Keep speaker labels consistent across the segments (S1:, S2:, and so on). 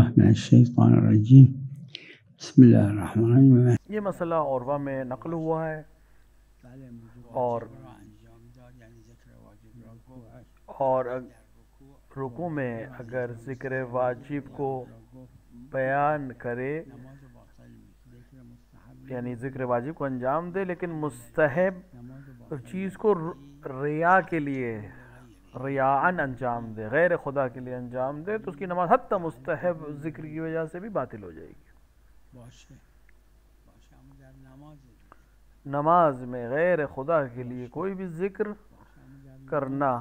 S1: باللہ من الشیطان الرجیم بسم اللہ الرحمن الرحیم۔
S2: یہ مسئلہ عروہ میں نقل ہوا ہے اور رکوع میں اگر ذکر واجب کو بیان کرے یعنی ذکر واجب کو انجام دے لیکن مستحب چیز کو ریا کے لیے ریاءً انجام دے، غیر خدا کے لیے انجام دے، تو اس کی نماز حتی مستحب ذکر کی وجہ سے بھی باطل ہو جائے گی۔ نماز میں غیر خدا کے لیے کوئی بھی ذکر کرنا،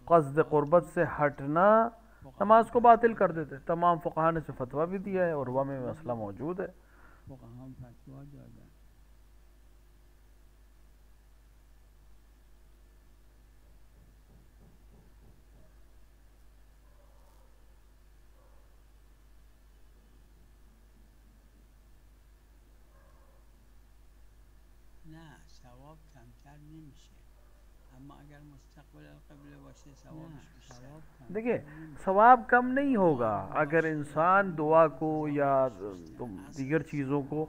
S2: قصد قربت سے ہٹنا نماز کو باطل کر دیتے۔ تمام فقہاء نے سے فتویٰ بھی دیا ہے اور عروہ میں مسئلہ موجود ہے۔
S3: ثواب کمتر نمیشه، اما اگر مستقبل القبله باشه ثوابش بیشتر۔
S2: دیکھیں ثواب کم نہیں ہوگا اگر انسان دعا کو یا دیگر چیزوں کو،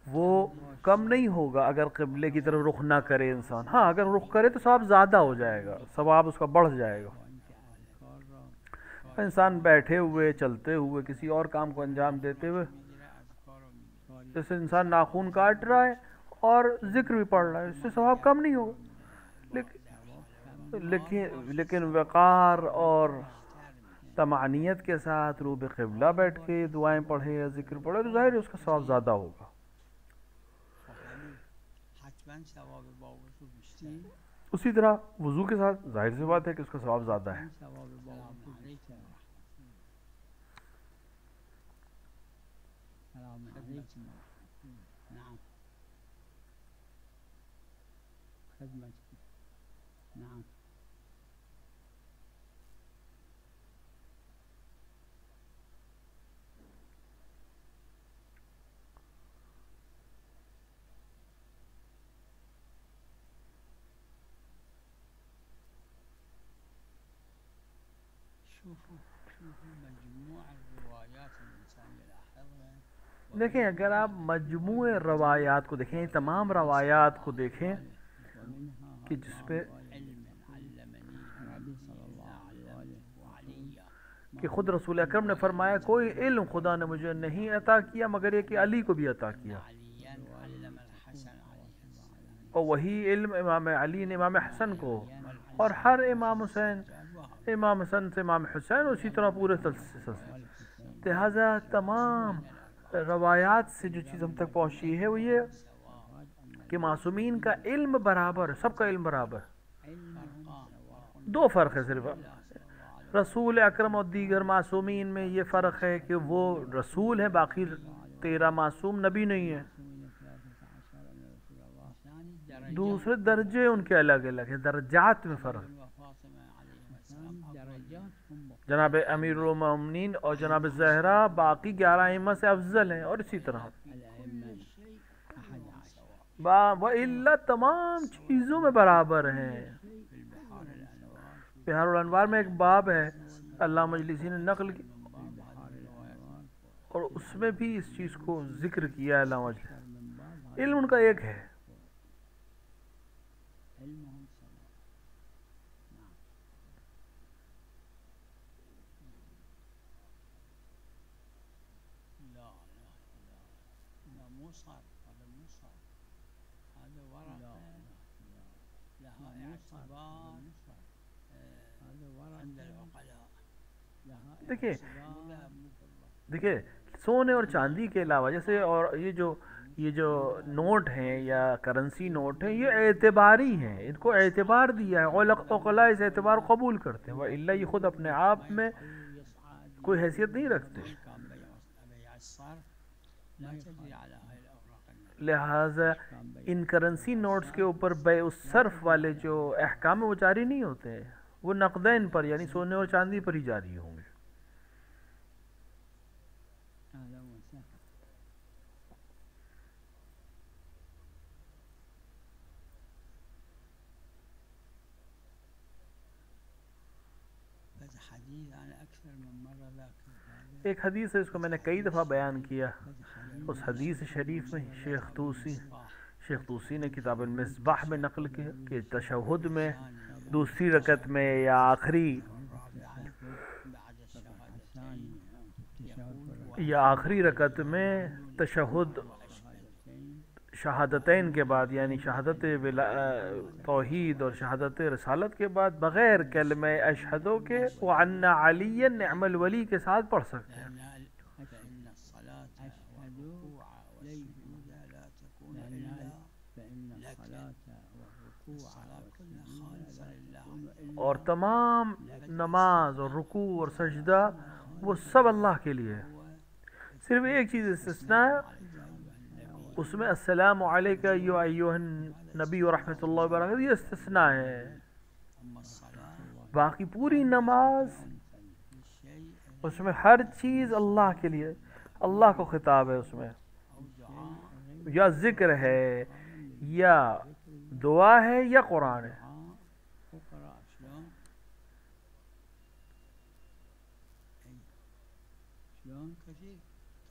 S2: وہ کم نہیں ہوگا اگر قبلے کی طرف رخ نہ کرے انسان۔ ہاں اگر رخ کرے تو ثواب زیادہ ہو جائے گا، ثواب اس کا بڑھ جائے گا۔ انسان بیٹھے ہوئے، چلتے ہوئے، کسی اور کام کو انجام دیتے ہوئے، جیسے انسان ناخن کاٹ رہا ہے اور ذکر بھی پڑھ رہا ہے، اس سے ثواب کم نہیں ہوگا۔ لیکن وقار اور طمانینت کے ساتھ رو قبلہ بیٹھ کے دعائیں پڑھے یا ذکر پڑھے تو ظاہر ہے اس کا ثواب زیادہ ہوگا۔ اسی طرح وضو کے ساتھ ظاہر سی بات ہے کہ اس کا ثواب زیادہ ہے۔ دیکھیں اگر آپ مجموع روایات کو دیکھیں، تمام روایات کو دیکھیں کہ جس پہ کہ خود رسول اکرم نے فرمایا کوئی علم خدا نے مجھے نہیں عطا کیا مگر یہ کہ علی کو بھی عطا کیا، اور وہی علم امام علی نے امام حسن کو، اور ہر امام حسین، امام حسن سے امام حسین، اسی طرح پورے سلسلے سے۔ لہذا تمام روایات سے جو چیز ہم تک پہنچی ہے وہ یہ کہ معصومین کا علم برابر، سب کا علم برابر۔ دو فرق ہے صرف، رسول اکرم اور دیگر معصومین میں یہ فرق ہے کہ وہ رسول ہیں، باقی 13 معصوم نبی نہیں ہیں۔ دوسرے درجے ان کے الگ الگ ہیں، درجات میں فرق۔ جناب امیر المومنین اور جناب زہرا باقی 11 ائمہ سے افضل ہیں، اور اسی طرح وَإِلَّا تمام چیزوں میں برابر ہیں۔ بحار الانوار میں ایک باب ہے علامہ مجلسی نے نقل کی، اور اس میں بھی اس چیز کو ذکر کیا ہے علامہ مجلسی۔ علم ان کا ایک ہے۔ دیکھیں سونے اور چاندی کے علاوہ جیسے، اور یہ جو نوٹ ہیں یا کرنسی نوٹ ہیں یہ اعتباری ہیں، ان کو اعتبار دیا ہے، عقلاء اس اعتبار قبول کرتے ہیں، وَإِلَّا یہ خود اپنے آپ میں کوئی حیثیت نہیں رکھتے۔ لہٰذا ان کرنسی نوٹس کے اوپر بیع الصرف والے جو احکام وہ جاری نہیں ہوتے، وہ نقدین پر یعنی سونے اور چاندی پر ہی جاری ہوں گے۔ ایک حدیث ہے، اس کو میں نے کئی دفعہ بیان کیا. اس حدیث شریف میں شیخ طوسی نے کتاب المصباح میں نقل کیا کہ تشہد میں دوسری رکعت میں یا آخری رکعت میں تشہد شہادتین کے بعد، یعنی شہادت توحید اور شہادت رسالت کے بعد بغیر کلمہ اشہدو کے وَعَنَّ عَلِيًّا نِعْمَ الْوَلِي کے ساتھ پڑھ سکتے ہیں. اور تمام نماز اور رکوع اور سجدہ وہ سب اللہ کے لیے ہے. صرف ایک چیز استثناء ہے، اس میں السلام علیکہ ایھا النبی ورحمۃ اللہ وبرکاتہ، یہ استثناء ہے. باقی پوری نماز اس میں ہر چیز اللہ کے لیے، اللہ کو خطاب ہے. اس میں یا ذکر ہے یا دعا ہے یا قرآن ہے.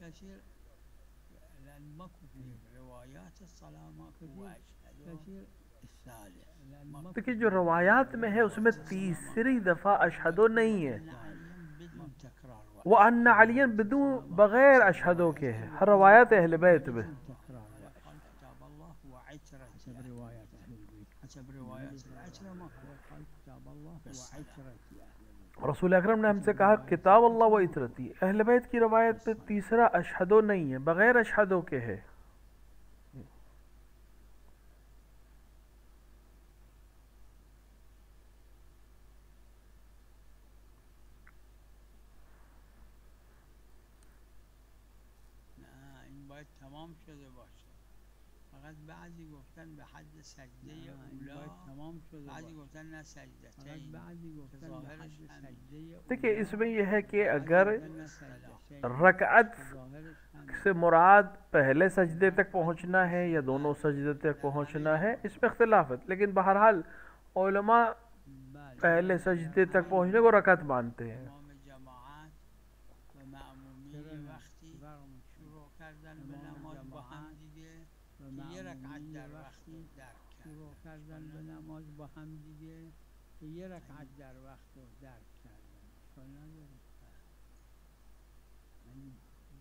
S3: كثير لأن ماكو في روايات الصلاة ماكو كثير الثالث.
S2: دیکھیے جو روایات میں ہے اس میں تیسری دفعہ اشہدو نہیں ہے. وَأَنَّ عَلِيًّا بدون بغیر اشہدو کے ہے ہر روایات اہل بیت میں. رسول اکرم نے ہم سے کہا کتاب اللہ و عطرتی. اہل بیت کی روایت پہ تیسرا اشہدو نہیں ہے، بغیر اشہدو کے ہے.
S3: این باید تمام شده باشه. فقط بعضی گفتن به حد سجده اولا، بعضی گفتن نه سجدتین.
S2: دیکھیں اس میں یہ ہے کہ اگر رکعت سے مراد پہلے سجدے تک پہنچنا ہے یا دونوں سجدے تک پہنچنا ہے، اس میں اختلاف ہے. لیکن بہرحال علماء پہلے سجدے تک پہنچنے کو رکعت مانتے ہیں.
S3: یه رکعت در وقت درک کردن به نماز با هم دیگه، یه رکعت در وقت رو درک کردن اشکال نداره.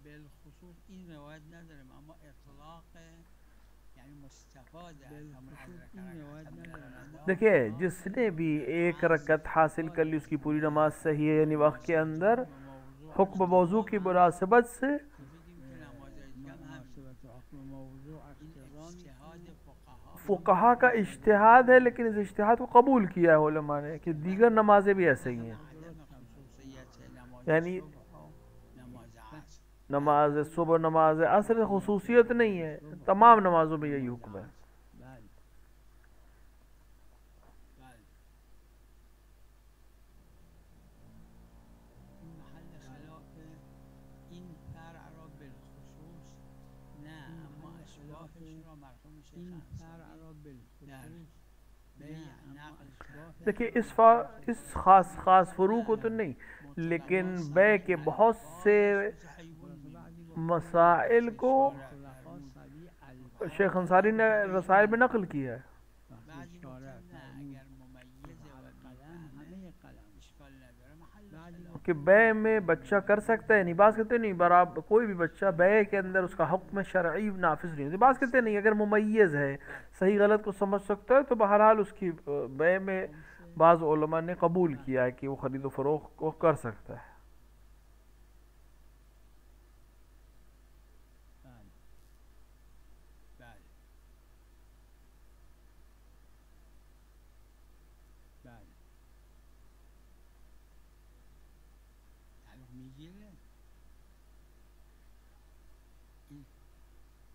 S3: بالخصوص این روایت نداریم، اما اطلاق یعنی مستفاده
S2: دیکھیے جس نے بھی ایک رکعت حاصل کر لی اس کی پوری نماز صحیح ہے، یعنی وقت کے اندر حکم موضوع کی مناسبت سے. فقہا کا اجتہاد ہے، لیکن اس اجتہاد کو قبول کیا ہے علماء نے کہ دیگر نمازیں بھی ایسے ہی ہیں. یعنی نماز صبح نماز عصر خصوصیت نہیں ہے، تمام نمازوں میں یہی حکم ہے. دیکھیے اس خاص فروع کو تو نہیں، لیکن بے کے بہت سے مسائل کو شیخ انصاری نے رسائل میں نقل کیا ہے کہ بے میں بچہ کر سکتا ہے. نہیں بعض کہتے نہیں برابر کوئی بھی بچہ بے کے اندر اس کا حکم شرعی نافذ نہیں ہوتی. بعض کہتے نہیں اگر ممیز ہے صحیح غلط کو سمجھ سکتا ہے تو بہرحال اس کی بے میں بعض علماء نے قبول کیا ہے کہ وہ خرید و فروخت کو کر سکتا ہے.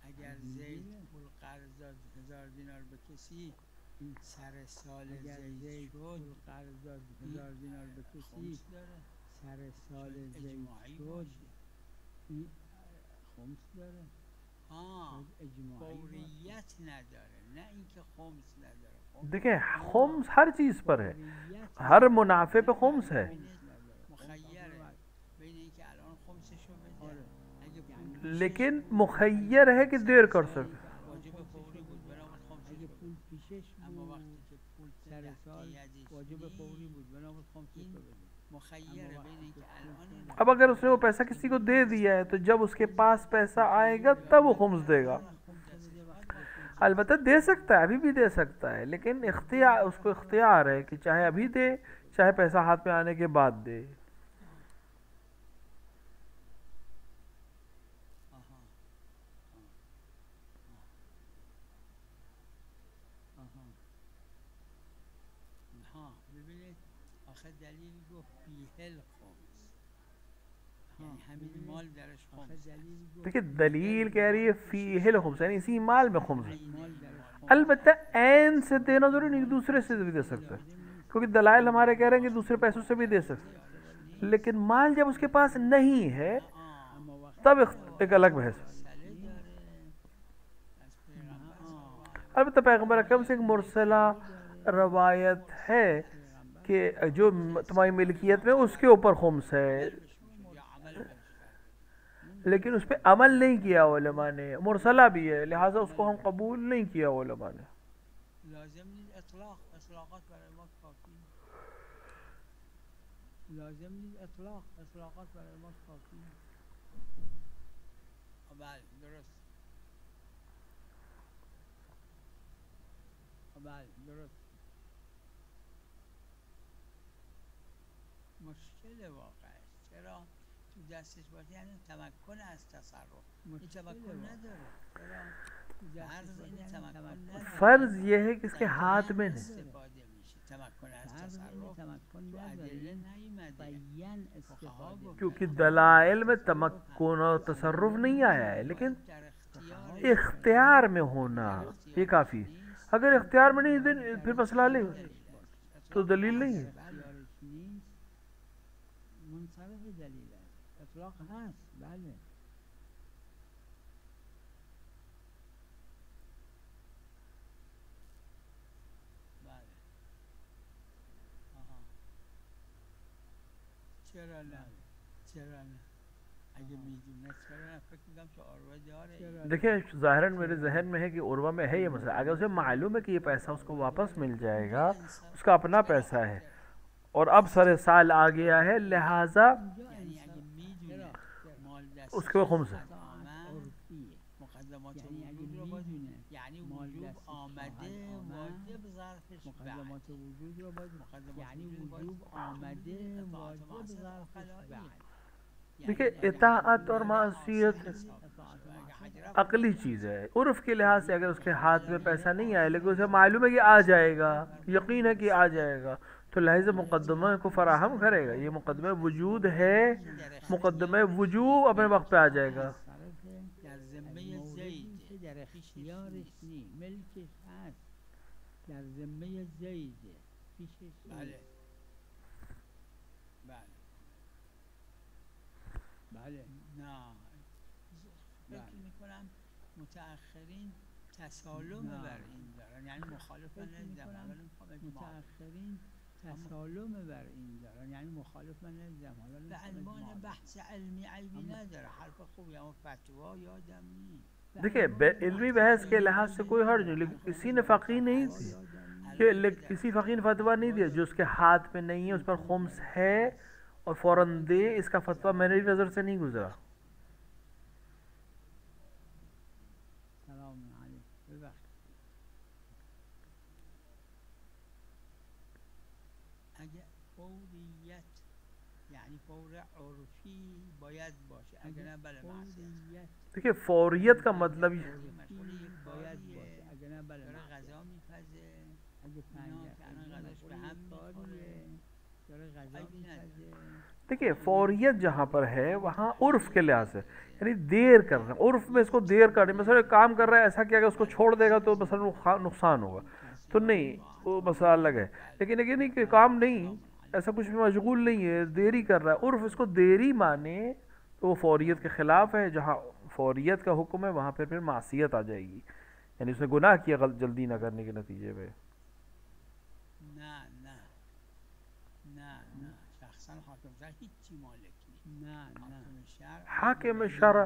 S3: اگر زید پول قرض داد 1000 دینار به کسی، سر سال زید شد قرض داد 1000 دینار به کسی، سر سال زید شد این خمس داره. فوریت نداره، نه اینکه خمس نداره.
S2: دیکھیں خمس ہر چیز پر ہے، ہر منافع پہ خمس ہے.
S3: مخیره بین اینکه الان خمس
S2: لیکن مخیر ہے کہ دیر کر سکے.
S3: واجب فوری بود بنابر خمسش
S4: اگه
S3: رو
S4: پول پیشش
S3: اما
S4: بود
S3: وقتی که پول
S4: سر
S3: 10
S4: سال
S3: یدش
S4: واجب
S3: نیست
S4: فوری بود بنابر خمسش
S3: این
S4: رو بده.
S3: مخیره بین اینکه الان این
S2: اب اگر اس نے وہ پیسہ کسی کو دے دیا ہے تو جب اس کے پاس پیسہ آئے گا تب وہ خمس دے گا. البتہ دے سکتا ہے، ابھی بھی دے سکتا ہے، لیکن اختیار، اس کو اختیار ہے کہ چاہے ابھی دے چاہے پیسہ ہاتھ میں آنے کے بعد دے.
S3: آها آها ها ببینید آخه دلیل گفت فیه الخمس یعنی همین مال درش
S4: آخه
S3: خمس
S4: دلیل گفت
S2: دیکھیے دلیل کہہ رہی ہے فیہ الخمس، یعنی اسی مال میں خمس ہے.
S4: مال درش
S2: البتہ عین سے دینا ضروری نہیں، دوسرے سے بھی دے سکتا ہے، کیونکہ دلائل ہمارے کہہ رہے ہیں کہ دوسرے پیسوں سے بھی دے سکتے ہیں، لیکن مال جب اس کے پاس نہیں ہے
S4: اما وقت
S2: تب ایک الگ بحث ہے.
S3: مسئله داره از پیغمبر صلی الله علیه
S2: البتہ پیغمبر اکرم سے ایک مرسلہ روایت ہے کہ جو تمہاری ملکیت میں اس کے اوپر خمس ہے،
S3: یا عمل بهش کرد
S2: لیکن اس پہ عمل نہیں کیا علماء نے، مرسلہ بھی ہے لہٰذا اس کو ہم قبول نہیں کیا علماء نے.
S3: لازم نیست اطلاقات برای ما کافی
S4: لازم نیست اطلاقات برای ما کافی.
S3: بله درست
S4: بله درست.
S3: مشکل واقع است چرا تو دستش باشه یعنی تمکن از تصرف این
S4: مشکل
S3: تمکن
S4: واقع.
S3: نداره چرا فرض این تمکن نداره
S2: فرض یہ ہے کہ اس کے ہاتھ میں نہیں.
S3: استفاده میشه تمکن از
S4: فرض این
S3: تصرف
S4: تمکن
S3: تو ادله
S4: نداریم
S3: نیومده
S4: بیان استفاده
S3: گفتن.
S2: کیونکہ دلائل میں تمکن اور تصرف نہیں آیا ہے، لیکن
S3: در اختیار
S2: اختیار میں ہونا یہ کافی ہے. اگر اختیار میں نہیں دیں پھر مسئلہ نہیں تو دلیل نہیں ہے.
S4: اختیارش نیست منصرف دلیل است. اطلاق هست بله.
S3: بله آها چرا نه چرا نه اگه میدونه چرا نه فکر میکنم تو عروه داره
S2: دیکھیں ظاہراً میرے ذہن میں ہے کہ عروہ میں ہے یہ مسئلہ. اگر اسے معلوم ہے کہ یہ پیسہ اس کو واپس مل جائے گا، اس کا اپنا پیسہ ہے اور اب سر سال آ گیا ہے لہٰذا
S3: یعنی اگه میدونه مال دست
S2: اس کے خمس ہے.
S4: عرفیه
S3: مقدمات
S4: یعنی اگه
S3: وجود رو باید
S4: میدونه
S3: یعنی
S4: مال
S3: وجوب
S4: دستش
S3: آمده
S4: خواهد آمد،
S3: واجب ظرفش بعد
S4: مقدمات وجود رو باید
S3: مقدمات
S4: یعنی
S3: وجود باید
S4: وجوب آمده
S3: اطاعت
S4: واجب
S3: معصیت
S4: ظرفش
S3: خلایی.
S4: بعد.
S2: دیکھیں اطاعت اور معصیت عقلی چیز ہے. عرف کے لحاظ سے اگر اس کے ہاتھ میں پیسہ نہیں آئے لیکن اسے معلوم ہے کہ آ جائے گا، یقین ہے کہ آ جائے گا، تو لہذا مقدمہ کو فراہم کرے گا. یہ مقدمہ وجود ہے، مقدمہ وجوب اپنے وقت پہ آ جائے گا.
S4: صرف
S3: در ذمه
S4: موردی که
S3: زید
S4: در اختیارش نیست ملکش هست در ذمه زیده پیشش
S3: بله
S4: نیست.
S3: بله
S4: بله
S3: نه فکر میکنم متأخرین تسالم
S4: نه.
S3: بر این دارن یعنی مخالف من
S4: فکر
S3: نمیدونم
S4: می‌کنم
S3: ولی میخوام اجماع
S4: متأخرین تسالم بر این دارن یعنی مخالف من نمیدم حالا
S3: به
S4: نمی‌خوام
S3: عنوان
S4: اجماع
S3: بحث علمی عیبی
S4: اما-
S3: نداره حرف خوبی اما فتوا یادم نیست
S2: دیکھیں علمی بحث کے لحاظ سے کوئی حرج نہیں، لیکن کسی نے فقی نہیں دی کہ کسی فقی نے فتویٰ نہیں دیا جو اس کے ہاتھ میں نہیں ہے اس پر خمس ہے اور فوراً دے. اس کا فتویٰ میری نظر سے نہیں گزرا.
S4: سلام علیکم ببخشید.
S3: اگه فوریت یعنی فور عرفی باید باشه اگه نه بله معصیت
S4: فوریت
S2: دیکھیں فوریت کا مطلب یہ
S3: مشغول یک
S4: باید
S3: کاریه
S4: باشه اگه نه بله
S3: داره
S4: معصیت.
S3: غذا میپزه
S4: اگه
S3: اینا که الان غذاش به هم میخوره
S4: داره غذا
S3: عیبی نداره.
S4: میپزه.
S2: دیکھیں فوریت جہاں پر ہے وہاں عرف کے لحاظ سے یعنی دیر کرنا، عرف میں اس کو دیر کرنا، مثلا ایک کام کر رہا ہے ایسا کہ اگر اس کو چھوڑ دے گا تو مثلا نقصان ہوگا تو نہیں، وہ مسئلہ الگ ہے. لیکن یہ نہیں کہ کام نہیں ایسا کچھ بھی مشغول نہیں ہے دیری کر رہا ہے، عرف اس کو دیری مانے تو وہ فوریت کے خلاف ہے. جہاں فوریت کا حکم ہے وہاں پھر معصیت آ جائے گی، یعنی اس نے گناہ کیا جلدی نہ کرنے کے نتیجے میں.
S3: نه نه نه نه شخصا حاکم شهر هیچی مالک نیست
S4: نه نه
S3: حاکم شهر
S2: حاکم شرع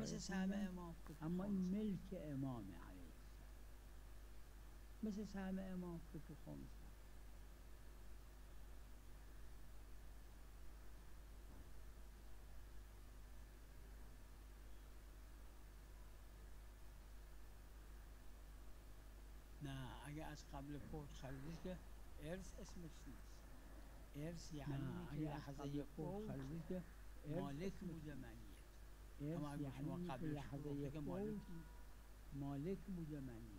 S3: مثل سهم امام
S4: اما این ملک امامه علیه مثل سهم امام که تو خمس
S3: نه اگه از قبل فوت خریدی که ارث اسمش نیست. ارث یعنی
S4: نه
S3: که
S4: اگه از
S3: لحظه
S4: قبل فوت
S3: فوت
S4: خریدی که ارث
S3: مالک
S4: اسمش
S3: بوده ملیت.
S4: ارث
S3: اما اگه شما
S4: یعنی که
S3: قبلش
S4: لحظه
S3: فروخته که
S4: فوت
S3: مالکی
S4: مالک بوده ملیت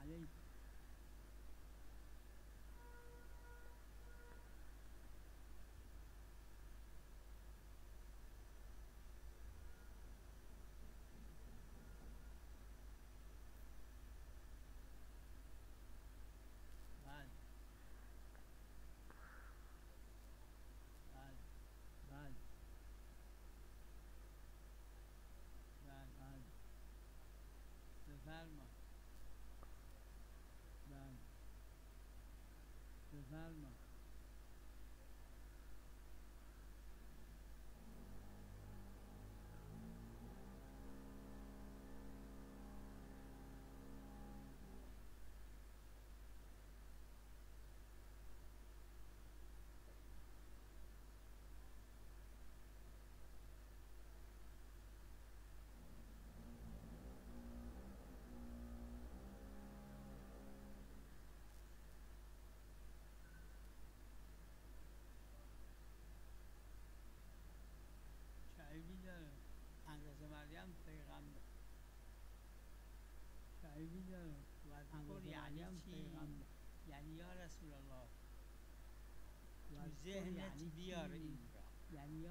S4: علیک
S3: بله بله
S4: بله
S3: بله
S4: بله
S3: بفرما
S4: بله بفرما
S3: شعیبی داره حضرت مریم پیغمبر
S4: شعیبی داره
S3: و
S4: حضرت
S3: یعنی
S4: مریم
S3: چی؟
S4: پیغمبر
S3: یعنی یا رسول الله تو
S4: واذکر
S3: ذهنت
S4: یعنی
S3: بیار
S4: چی؟
S3: این را.
S4: یعنی یا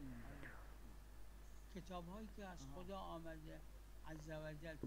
S4: این را.
S3: کتاب هایی که از خدا آمده عز و جل چه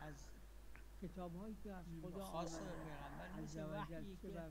S3: از
S4: کتاب هایی که از خدا
S3: خاص
S4: آمده
S3: پیغمبر
S4: عز
S3: مثل
S4: و جل
S3: وحیی
S4: چه
S3: که
S4: بر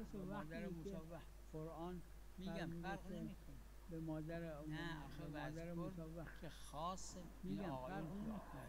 S4: مثل
S3: با مادر
S4: وحی
S3: موسی
S4: که
S3: و وحی
S4: قرآن
S3: میگم
S4: فرموده
S3: فرق
S4: که
S3: نمیکنه
S4: به مادر
S3: نه آخه
S4: به مادر
S3: وذکر
S4: موسی و
S3: که خاص این
S4: میگم
S3: آقایون
S4: فرق
S3: تو
S4: نمیکنه.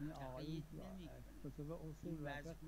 S4: این آقایون
S3: تقیید
S4: تو
S3: نمیکنه
S4: کتب اصول
S3: این
S4: و فقه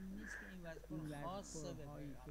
S3: این نیست که این
S4: این
S3: وذکر خاص به
S4: وذکرهایی که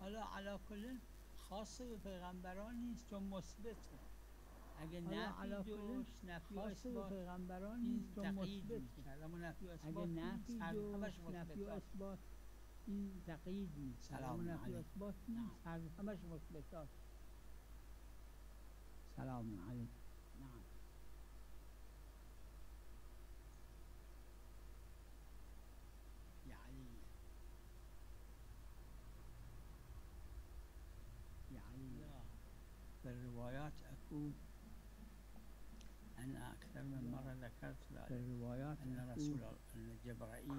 S3: حالا علا کل خاص به پیغمبران نیست چون مثبته اگه
S4: حالا
S3: نفی
S4: علا کل
S3: داشت نفی و
S4: خاص به
S3: اثبات
S4: پیغمبران
S3: این
S4: نیست چون
S3: تقیید
S4: مثبت
S3: میکرد اما نفی و
S4: اگه
S3: اثبات
S4: نفی
S3: نیست همش
S4: داشت نفی و
S3: مثبتات
S4: اثبات این تقیید نیست
S3: سلام
S4: اما نفی و
S3: علیکم.
S4: اثبات نیست همش مثبتات سلام علیکم نعم
S3: یعنی
S4: یعنی
S3: في الروايات أكو أنا أكثر من مرة ذكرت
S4: در
S3: ذلك
S4: روایات
S3: أن رسول أن جبرائيل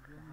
S3: جملة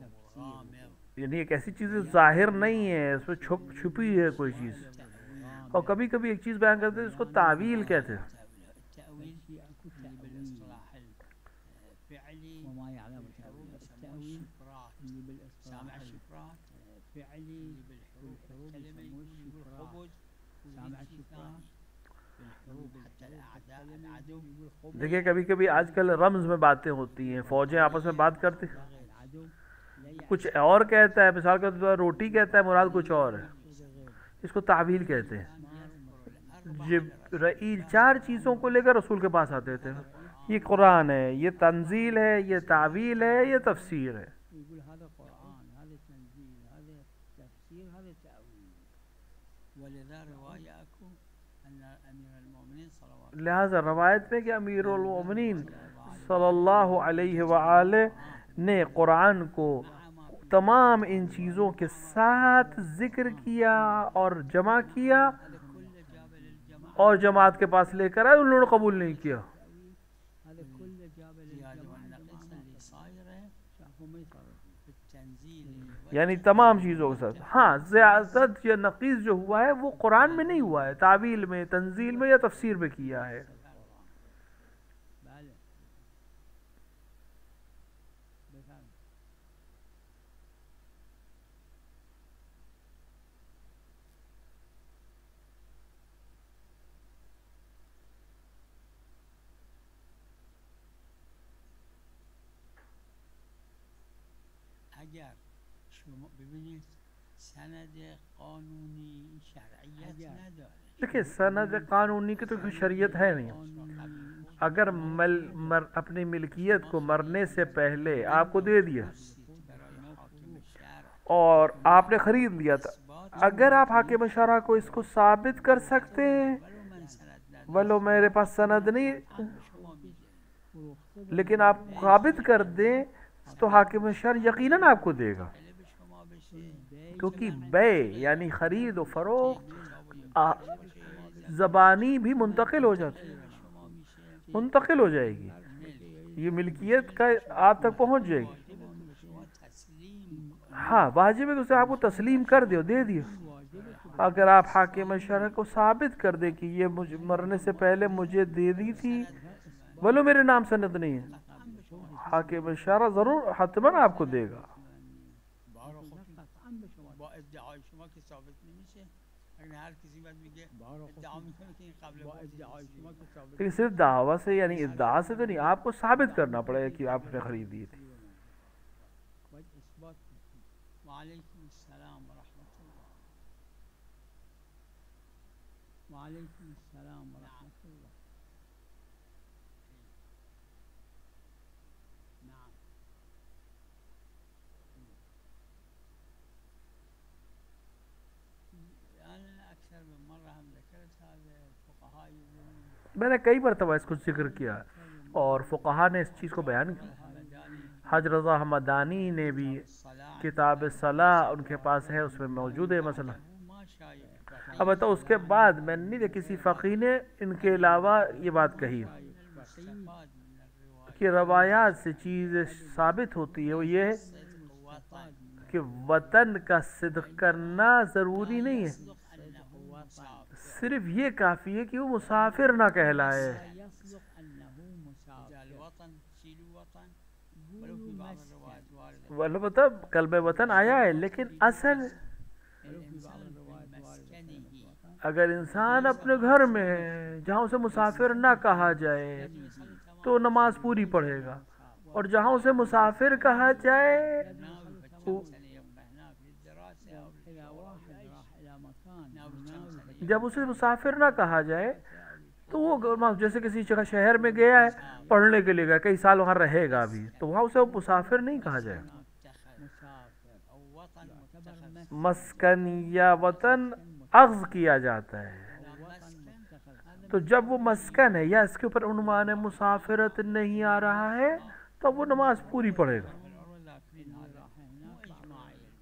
S3: تفسير
S2: یعنی ایک ایسی چیز ظاہر نہیں ہے، اس میں چھپی ہے کوئی چیز. اور کبھی کبھی ایک چیز بیان کرتے ہیں اس کو تعویل کہتے ہیں.
S3: التأويل اللي بالاصطلاح الفعلي
S4: وما يعلم
S3: بالحروف يسموه
S4: التأويل
S3: الشفرات.
S4: اللي بالاصطلاح
S3: سامع الشفرات
S4: الفعلي
S3: اللي بالحروف الكلمة يقول خبز
S4: سامع
S3: وشيء
S4: الشفرات
S3: ثاني بالحروف حتى الأعداء العدو
S2: دیکھیں کبھی کبھی آج کل رمز میں باتیں ہوتی ہیں، فوجیں آپس میں بات کرتی،
S4: العدو لا
S2: کچھ اور کہتا ہے، مثال کے طور پر روٹی کہتا ہے، مراد کچھ اور ہے، اس کو تعویل کہتے ہیں. جبرائیل 4 چیزوں کو لے کر رسول کے پاس آتے تھے، یہ قرآن ہے، یہ تنزیل ہے، یہ تعویل ہے، یہ تفسیر ہے.
S4: يقول هذا قرآن، هذا تنزيل، هذا تفسير، هذا تأويل.
S3: ولذا رواية أكو أن أمير المؤمنين صلوات الله
S2: لہذا روایت میں کہ امیر المومنین صلی اللہ علیہ وآلہ نے قرآن کو تمام ان چیزوں کے ساتھ ذکر کیا اور جمع کیا
S3: هذا كله جاب للجماعة
S2: اور جماعت کے پاس لے کر آئے، انہوں نے قبول نہیں کیا.
S4: هذا كله جاب
S3: زيادة
S4: للجماعة
S3: والنقص اللي صايرة
S4: شافوا ما يصرف.
S3: في التنزيل
S2: یعنی تمام چیزوں کے ساتھ. ہاں زیادت یا نقیص جو ہوا ہے وہ قرآن میں نہیں ہوا ہے، تعویل میں، تنزیل میں یا تفسیر میں کیا ہے.
S4: بله بفهم.
S3: اگر شما ببینید سند قانونی شرعیت
S4: اگر.
S3: نداره.
S2: دیکھیں سند قانونی کی تو کوئی شریعت ہے نہیں. اگر اپنی ملکیت کو مرنے سے پہلے آپ کو دے دیا
S3: برای حاکم شرع
S2: اور آپ نے خرید لیا تھا، اگر آپ حاکم شرع کو اس کو ثابت کر سکتے ہیں،
S3: ولو من سند نداره
S2: ولو میرے پاس سند نہیں
S3: به شما میده.
S4: فروخته
S2: لیکن آپ ثابت کر دیں تو حاکم شرع یقیناً آپ کو دے گا،
S3: خیلی به شما بشه
S2: کیونکہ بے یعنی خرید و فروخت
S3: کتاب و
S2: زبانی بھی منتقل ہو جاتی ہے،
S3: شما میشه
S2: منتقل ہو جائے گی، یہ ملکیت کا آپ تک پہنچ جائے گی.
S3: شما تسلیم
S2: ہاں واجب ہے کہ اسے آپ کو تسلیم کر دیو، دے دیو. اگر آپ حاکم شرع کو ثابت کر دیں کہ یہ مجھے مرنے سے پہلے مجھے دے دی تھی، ولو میرے نام سند نہیں ہے، حاکم شرع ضرور حتماً آپ کو دے گا.
S3: بارو خب
S4: قطعا به شما
S3: با ادعای شما که ثابت نمیشه. اگر هر کسی بعد میگه ادعا میکنه که این قبل
S4: با
S3: موت
S4: ادعای شما که ثابت
S2: لیکن صرف دعویٰ سے یعنی ادعا سے تو نہیں، آپ کو ثابت کرنا پڑے گا کہ آپ نے خریدی تھی.
S4: باید اثبات کنید.
S3: وعلیکم السلام ورحمت الله.
S4: وعلیکم السلام ورحمت الله. نعم.
S3: انا اكثر من مره هم ذكرت هذا الفقهاء يقولون
S2: میں نے کئی مرتبہ اس کو ذکر کیا اور فقہا نے اس چیز کو بیان کیا.
S3: همداني
S2: حضرت رضا حمدانی نے بھی
S3: الصلاه
S2: کتاب صلاح ان کے پاس ہے، اس میں موجود ہے مسئلہ.
S3: ما شايف
S2: اب بتاؤ اس کے بعد میں نہیں دیکھا کسی فقی نے ان کے علاوہ یہ بات کہی
S3: المستفاد من الروايه
S2: کہ روایات سے چیز ثابت ہوتی ہے، وہ یہ ہے
S3: صدق وطن
S2: کہ وطن کا صدق کرنا ضروری نہیں ہے،
S3: يصدق انه مسافر
S2: صرف یہ کافی ہے کہ وہ مسافر نہ کہلائے.
S4: يصدق انه مسافر.
S3: جاء الوطن شيلوا وطن ولو في بعض الروايات وارده
S2: البتہ کلمہ وطن آیا ہے، لیکن اصل
S3: الانسان في مسكنه
S2: اگر انسان اپنے گھر میں ہے جہاں اسے مسافر نہ کہا جائے تو نماز پوری پڑھے گا، اور جہاں اسے مسافر کہا جائے
S4: إذا واحد راح إلى مكان
S2: جب اسے مسافر نہ کہا جائے تو وہ جیسے کسی جگہ شہر میں گیا ہے پڑھنے کے لیے گیا، کئی سال وہاں رہے گا بھی، تو وہاں اسے مسافر نہیں کہا جائے.
S4: مسافر
S3: او وطن متخذ
S2: مسکن یا وطن اخذ کیا جاتا ہے، تو جب وہ مسکن ہے یا اس کے اوپر عنوان مسافرت نہیں آ رہا ہے تو وہ نماز پوری پڑھے گا.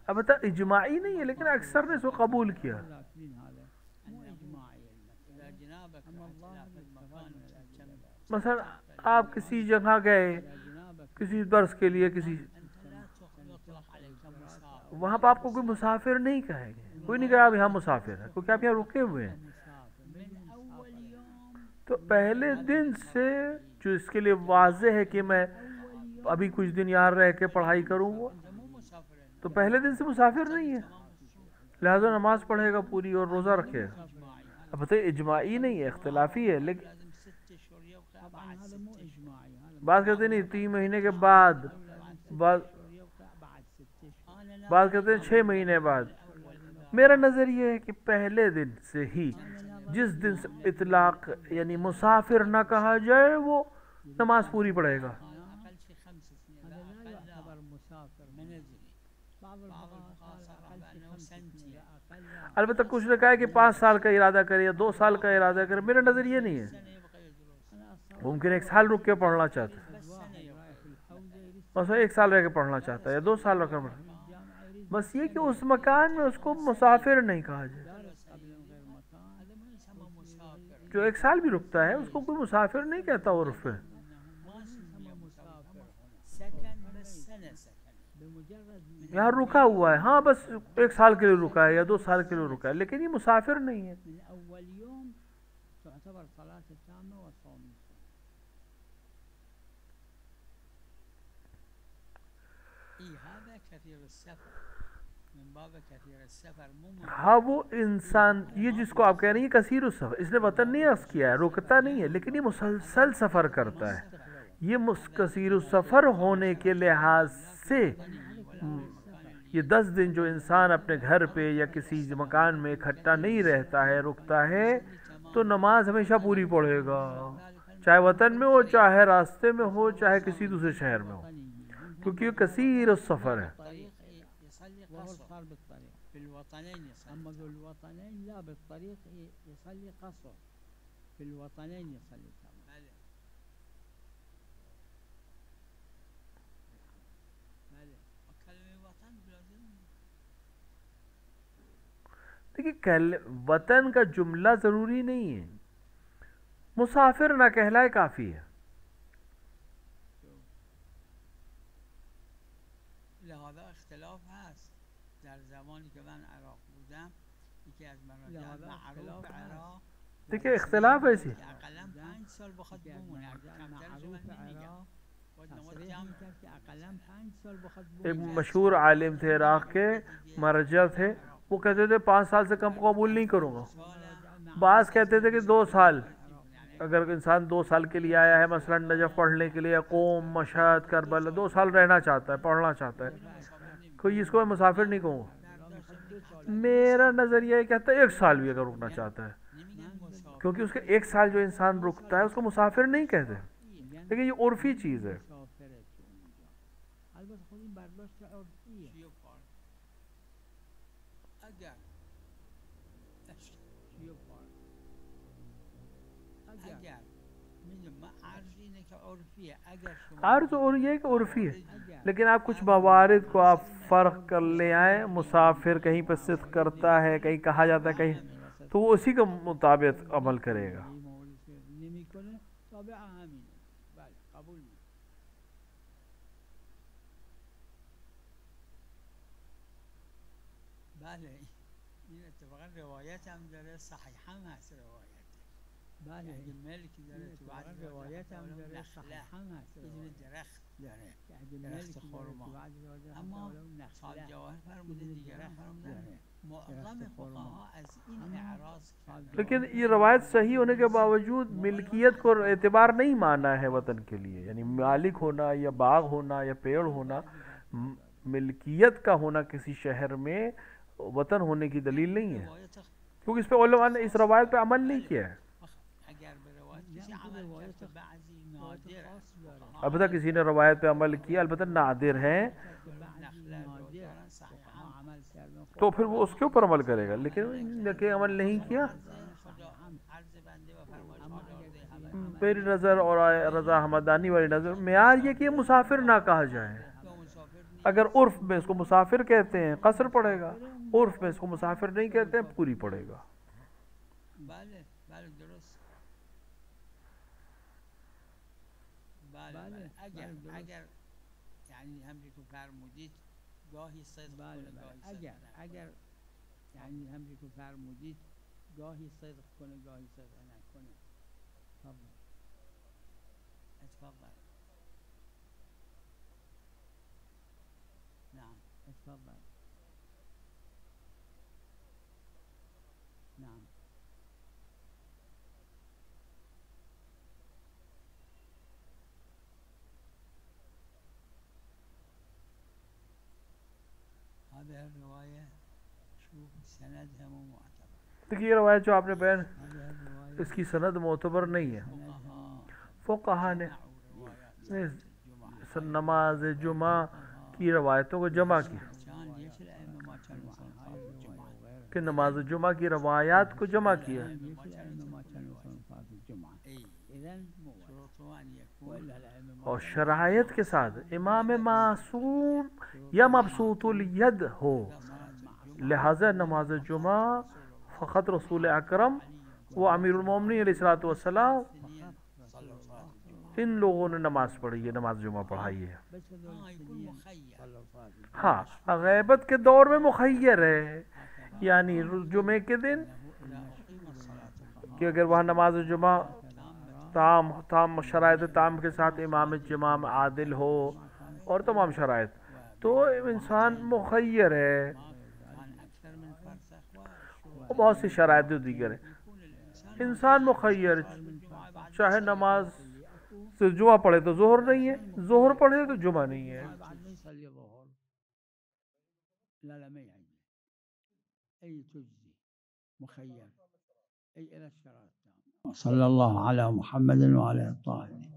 S2: اب بتا اجماعی نہیں ہے لیکن اکثر نے اس کو قبول کیا.
S4: لكن هذا مو إجماعي المسألة.
S3: اذا جنابك
S4: أما الله
S3: اختلاف المكان
S4: بالتفاضل
S2: مثلا آپ کسی جگہ گئے
S4: إذا جنابك
S2: کسی درس کے لیے، کسی
S3: لا يطلق عليك مسافر
S2: وہاں پہ آپ کو کوئی مسافر نہیں کہیں گے، کوئی نہیں کہا آپ یہاں مسافر ہیں کیونکہ آپ یہاں رکے ہوئے ہیں.
S4: من اول یوم
S2: تو پہلے دن سے جو اس کے لیے واضح ہے کہ میں ابھی کچھ دن یہاں رہ کے پڑھائی کروں گا، تو پہلے دن سے مسافر نہیں ہے، لہذا نماز پڑھے گا پوری اور روزہ رکھے گا. اب بتائیے اجماعی نہیں ہے، اختلافی ہے، لیکن
S4: طبعا هذا مو اجماعي، هذا
S2: بعض کہتے ہیں نہیں 3 مہینے کے بعد، بعض
S4: بعد 6 اشهر.
S2: بعض کہتے ہیں 6 مہینے بعد. میرا نظر یہ ہے کہ پہلے دن سے ہی جس دن سے اطلاق یعنی مسافر نہ کہا جائے وہ نماز پوری پڑھے گا.
S3: اقل شيء 5 سنين
S4: هذا لا
S3: اقل
S4: يعتبر مسافر.
S3: منزلي
S4: بعض الفقهاء قال اقل شيء 5 سنين، لا اقل لا.
S2: البتہ کچھ نے کہا ہے کہ 5 سال کا ارادہ کرے یا 2 سال کا ارادہ کرے. میرا نظر یہ نہیں ہے،
S3: سنه يبقى يدرس
S4: انا اصلا
S2: ممکن 1 سال رک کے پڑھنا چاہتا ہے،
S3: بس سنه يبقى
S4: رايح الحوزه يريد
S2: بس 1 سال رہ کے پڑھنا چاہتا ہے یا 2 سال رہ کے پڑھنا.
S4: الجامعه يريد
S2: بس یہ کہ اس مکان میں اس کو مسافر نہیں کہا جائے.
S4: درس قبل غير مكان.
S3: هذا ما يسمى مسافر،
S2: جو 1 سال بھی رکتا ہے اس کو کوئی مسافر نہیں کہتا عرف میں.
S3: ما سمي مسافر، سكن بس سنه سكن
S4: بمجرد
S2: یہاں رکا ہوا ہے، ہاں بس 1 سال کے لیے رکا ہے یا 2 سال کے لیے رکا ہے، لیکن یہ مسافر نہیں ہے.
S4: من اول يوم تعتبر صلاه تامه وصوم.
S3: اي هذا كثير السفر، من باب كثير السفر مو من
S2: ہاں وہ انسان، یہ جس کو آپ کہہ رہی ہیں کثیر السفر، اس نے وطن نہیں عرض کیا ہے، رکتا نہیں ہے، لیکن یہ مسلسل سفر کرتا ہے. یہ کثیر السفر ہونے کے لحاظ سے یہ 10 دن جو انسان اپنے گھر پہ یا کسی مکان میں اکٹھا نہیں رہتا ہے، رکتا ہے، تو نماز ہمیشہ پوری پڑھے گا، چاہے وطن میں ہو، چاہے راستے میں ہو، چاہے کسی دوسرے شہر میں ہو، کیونکہ یہ کثیر السفر ہے.
S3: طريق يصلي
S4: وهو
S3: قصر
S4: صار بالطريق.
S3: في الوطنين يصلي.
S4: اما ذو الوطنين لا، بالطريق يصلي قصر، في الوطنين يصلي تمام.
S3: بله بله وكلمة وطن لازم
S2: دیکھیے وطن کا جملہ ضروری نہیں ہے، مسافر نہ کہلائے کافی ہے.
S3: لهذا اختلاف هست در زمانی که من عراق بودم، یکی از مناطق
S4: لهذا
S3: معروف
S4: اختلاف
S3: عراق
S2: دیکھیے اختلاف ایسی
S3: که اقلا 5 سال بخواد بمونه، کمترش
S4: معروف
S3: من نمیگم.
S4: عراق
S3: باید نماز
S4: تصریح
S3: جمع
S4: میکرد که اقلا 5 سال بخواد
S2: ایک
S4: بمونه.
S2: مشہور عالم تھے عراق کے، مرجع تھے، وہ کہتے تھے 5 سال سے کم قبول نہیں کروں گا. بعض کہتے تھے کہ 2 سال، اگر انسان 2 سال کے لیے آیا ہے مثلا نجف پڑھنے کے لیے، قوم، مشہد، کربلا، 2 سال رہنا چاہتا ہے، پڑھنا چاہتا ہے، کوئی اس کو میں مسافر نہیں کہوں گا. میرا نظریہ یہ کہتا ہے 1 سال بھی اگر رکنا چاہتا ہے،
S3: نمیگن مسافر.
S2: کیونکہ اس کے 1 سال جو انسان رکتا ہے اس کو مسافر نہیں کہتے، لیکن یہ عرفی چیز ہے.
S4: مسافره تو اونجا. البته خود این برداشت عرفیه.
S3: چیو پار اگر
S4: چیو پار.
S3: اگر میگم من عرض اینه که عرفیه، اگر شما
S2: عرض اور یہ کہ عرفی ہے،
S4: اگر
S2: لیکن آپ کچھ موارد کو آپ فرق کر لے آئیں. مسافر کہیں پہ صدق کرتا ہے، کہیں کہا جاتا ہے، کہیں، تو وہ اسی کے مطابق عمل کرے گا.
S4: این مورد که نمیکنه تابع همینه. بله قبول میکنه.
S3: بله این اتفاقا روایت هم داره، صحیح هم هست روایت.
S4: بله
S3: اگه ملکی داره تو بعض
S4: اتفاقا روایت هم داره،
S3: نخله
S4: صحیح هم هست
S3: یه دونه
S4: روایت.
S3: درخت داره
S4: که اگه
S3: درخت
S4: ملکی داره
S3: خرما.
S4: تو بعض روایت هم
S3: اما
S4: داره
S3: صاحب
S4: نخله.
S3: جواهر فرموده،
S4: یه دونه
S3: دیگران
S4: درخت
S3: فرمودن
S4: داره.
S3: معظم
S4: درخت خرما.
S3: فقها از این اعراض کردن.
S2: لیکن یہ روایت صحیح ہونے کے باوجود ملکیت کو اعتبار نہیں مانا ہے وطن کے لیے، یعنی مالک ہونا یا باغ ہونا یا پیڑ ہونا، ملکیت کا ہونا کسی شہر میں وطن ہونے کی دلیل نہیں ہے،
S3: روایت
S2: کیونکہ اس پہ علماء نے اس روایت پہ عمل نہیں کیا ہے.
S3: اگر به روایت کسی
S4: نه،
S3: عمل
S4: روایت
S3: کرد بعضی
S4: روایت
S3: نادر
S4: خاص داره.
S2: البتہ کسی نے روایت پہ عمل کیا، البتہ نادر ہیں،
S4: که بعضی
S3: نخله
S4: نادر
S3: دارن صحیح
S4: فقها
S3: هم
S4: عمل کردن. خب
S2: تو پھر وہ اس کے اوپر عمل کرے گا، لیکن کہ عمل نہیں کیا.
S3: خدا عرض بنده و فرمایش
S4: اما
S3: خدا
S4: اگر
S3: ده
S4: کسی
S3: عمل
S2: میری نظر اور رضا حمدانی والی نظر معیار یہ کہ یہ مسافر نہ کہا جائے.
S3: یا مسافر نیست.
S2: اگر عرف میں اس کو مسافر کہتے ہیں قصر پڑے گا، عرف میں اس کو مسافر نہیں کہتے ہیں پوری پڑے گا.
S3: بله بله درست. بله
S4: بله،
S3: بله اگر
S4: بله، درست.
S3: اگر یعنی همین که فرمودید گاهی صدق
S4: بله
S3: کنه
S4: بله
S3: گاهی صدق
S4: اگر
S3: نکنه.
S4: یعنی همچه که فرمودید گاهی صدق کنه گاهی صدق نکنه. تفضل.
S3: اتفضل. نعم
S4: اتفضل. نعم.
S3: هذه الرواية شوف سندها مو معتبر.
S2: دیکھیے یہ روایت جو آپ نے بیان
S3: هذه الرواية
S2: اس کی سند معتبر نہیں ہے. فقہا نے نماز جمعہ کی روایتوں کو جمع کیا
S3: كان ليش الأئمة ما كانوا يصلون الجمعة؟
S2: کہ نماز جمعہ کی روایات کو جمع کیا.
S4: ليش الأئمة ما كانوا يصلون صلاة الجمعة؟
S3: اي
S4: إذن
S3: شروطه أن يكون
S4: وإلا الأئمة ما
S2: اور شرائط کے ساتھ امام معصوم یا مبسوط الید ہو. لہذا نماز جمعہ فقط رسول اکرم و امیر المومنین علیہ الصلوۃ والسلام ان لوگوں نے نماز پڑھی ہے، نماز جمعہ پڑھائی ہے.
S4: بس هذول
S3: يكون
S4: السنين
S3: مخير.
S4: صلوا صلاة الجمعة.
S2: ہاں غیبت کے دور میں مخیر ہے، یعنی جمعے کے دن
S3: إذا أقيمت صلاة
S2: کہ اگر وہاں نماز جمعہ تام شرائط تام کے ساتھ امام جمام عادل ہو اور تمام شرائط تو انسان مخیر ہے.
S3: كان أكثر من فرسخ
S2: اور بہت سی شرائط دیگر ہیں.
S3: يكون الإنسان
S2: انسان مخیر چاہے نماز سے جمعہ پڑھے تو ظہر نہیں ہے، ظہر پڑھے تو جمعہ نہیں ہے.
S4: بعد ما يصلي ظهر لا لا ما يعجل أي تجزي مخير أي إلى الشرائط.
S1: صلى الله على محمد وعلى الطاهرين.